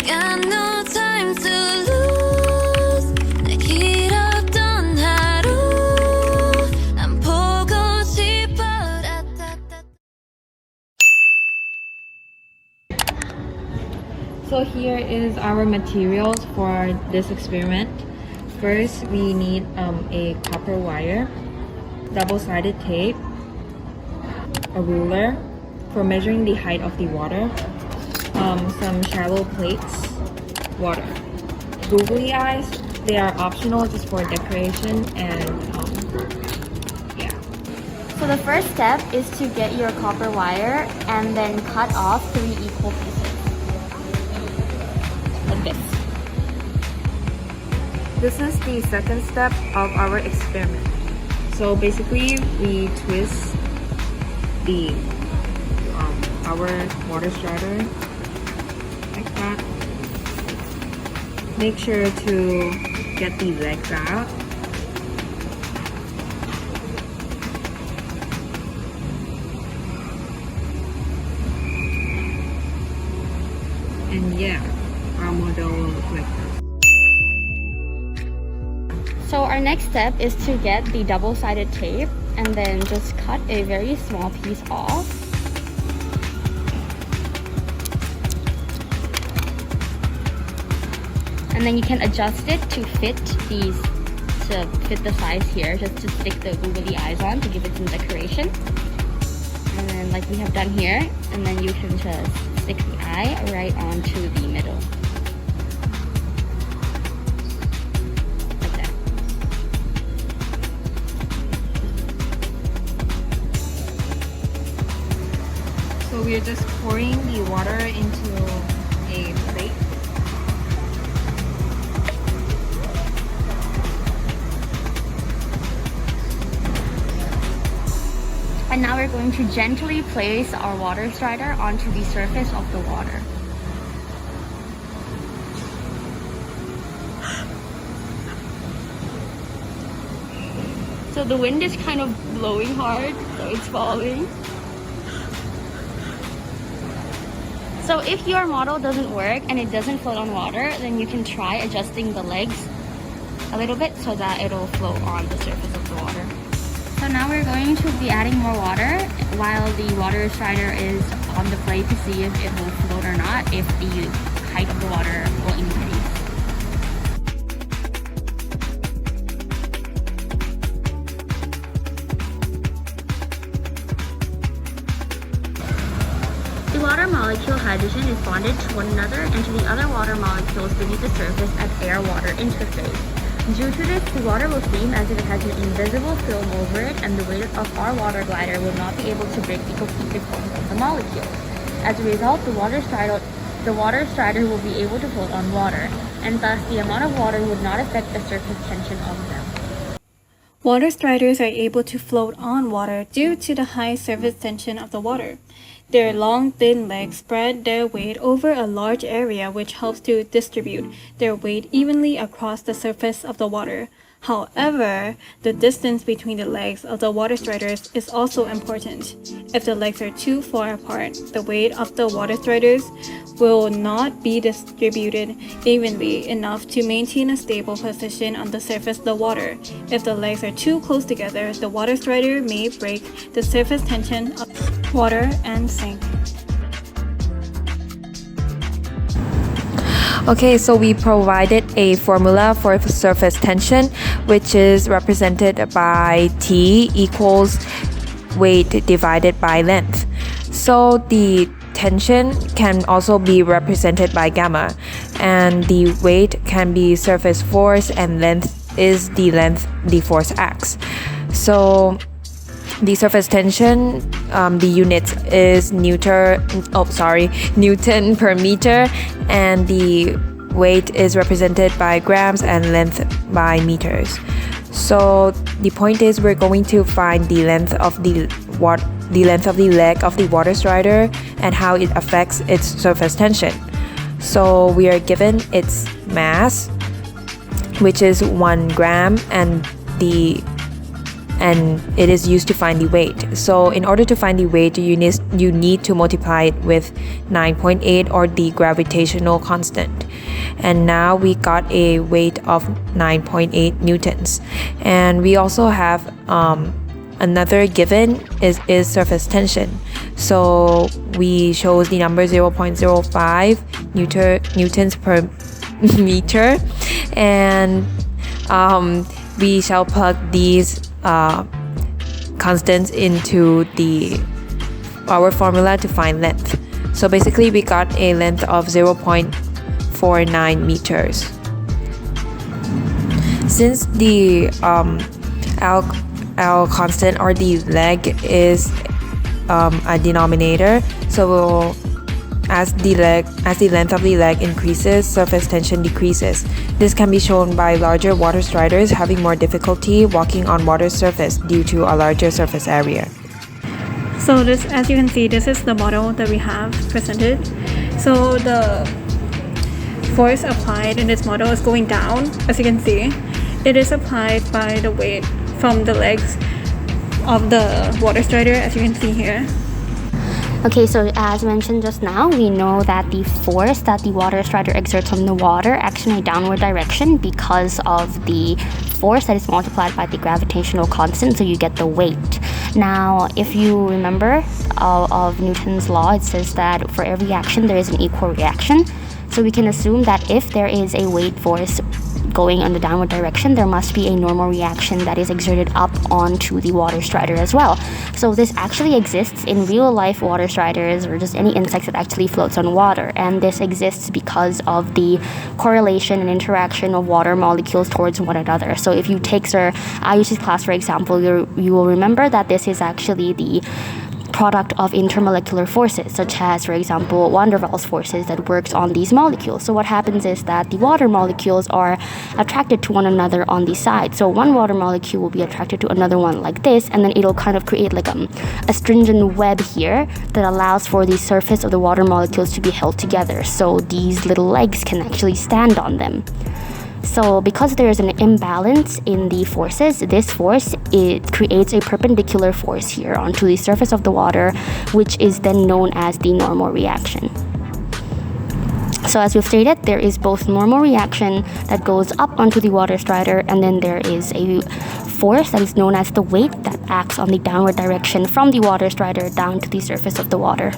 got no time to lose. 날 길었던 하루 안 보고 싶어. So here is our materials for this experiment. First, we need a copper wire, double-sided tape, a ruler for measuring the height of the water, some shallow plates, water. Googly eyes, they are optional just for decoration and yeah. So the first step is to get your copper wire and then cut off 3 equal pieces. Like this. This is the second step of our experiment. So basically, we twist the our water starter like that. Make sure to get the legs out. And yeah, our model will look like this. So our next step is to get the double-sided tape and then just cut a very small piece off. And then you can adjust it to fit the size here, just to stick the googly eyes on to give it some decoration. And then like we have done here, and then you can just stick the eye right onto the middle. Like that. So we're just pouring the water into a plate. And now we're going to gently place our water strider onto the surface of the water. So the wind is kind of blowing hard, so it's falling. So if your model doesn't work and it doesn't float on water, then you can try adjusting the legs a little bit so that it'll float on the surface of the water. So now we're going to be adding more water while the water strider is on the plate to see if it will float or not, if the height of the water will increase. The water molecule hydrogen is bonded to one another and to the other water molecules beneath the surface at air-water interface. Due to this, the water will seem as if it has an invisible film over it, and the weight of our water glider will not be able to break the cohesive forms of the molecule. As a result, the water strider will be able to float on water, and thus the amount of water would not affect the surface tension of them. Water striders are able to float on water due to the high surface tension of the water. Their long, thin legs spread their weight over a large area, which helps to distribute their weight evenly across the surface of the water. However, the distance between the legs of the water striders is also important. If the legs are too far apart, the weight of the water striders will not be distributed evenly enough to maintain a stable position on the surface of the water. If the legs are too close together, the water strider may break the surface tension of water and sink. Okay, so we provided a formula for surface tension, which is represented by T equals weight divided by length. So the tension can also be represented by gamma, and the weight can be surface force, and length is the force x. So the surface tension, the unit is Newton per meter, and the weight is represented by grams and length by meters. So the point is, we're going to find the length of the leg of the water strider and how it affects its surface tension. So we are given its mass, which is 1 gram, and the and it is used to find the weight. So in order to find the weight, you need to multiply it with 9.8 or the gravitational constant. And now we got a weight of 9.8 newtons. And we also have another given is surface tension. So we chose the number 0.05 newtons per meter, and we shall plug these constants into our formula to find length. So basically we got a length of 0.49 meters. Since the L constant or the leg is a denominator, so as the length of the leg increases, surface tension decreases. This can be shown by larger water striders having more difficulty walking on water surface due to a larger surface area. So this, as you can see, this is the model that we have presented. So the force applied in this model is going down, as you can see. It is applied by the weight from the legs of the water strider, as you can see here. Okay, so as mentioned just now, we know that the force that the water strider exerts on the water acts in a downward direction because of the force that is multiplied by the gravitational constant, so you get the weight. Now, if you remember of Newton's law, it says that for every action there is an equal reaction. So we can assume that if there is a weight force going in the downward direction, there must be a normal reaction that is exerted up onto the water strider as well. So this actually exists in real life water striders or just any insect that actually floats on water, and this exists because of the correlation and interaction of water molecules towards one another. So if you take Sir Ayush's class, for example, you will remember that this is actually the product of intermolecular forces, such as, for example, van der Waals forces that works on these molecules. So what happens is that the water molecules are attracted to one another on the side. So one water molecule will be attracted to another one like this, and then it'll kind of create like a stringent web here that allows for the surface of the water molecules to be held together. So these little legs can actually stand on them. So because there is an imbalance in the forces, this force, it creates a perpendicular force here onto the surface of the water, which is then known as the normal reaction. So as we've stated, there is both normal reaction that goes up onto the water strider, and then there is a force that is known as the weight that acts on the downward direction from the water strider down to the surface of the water.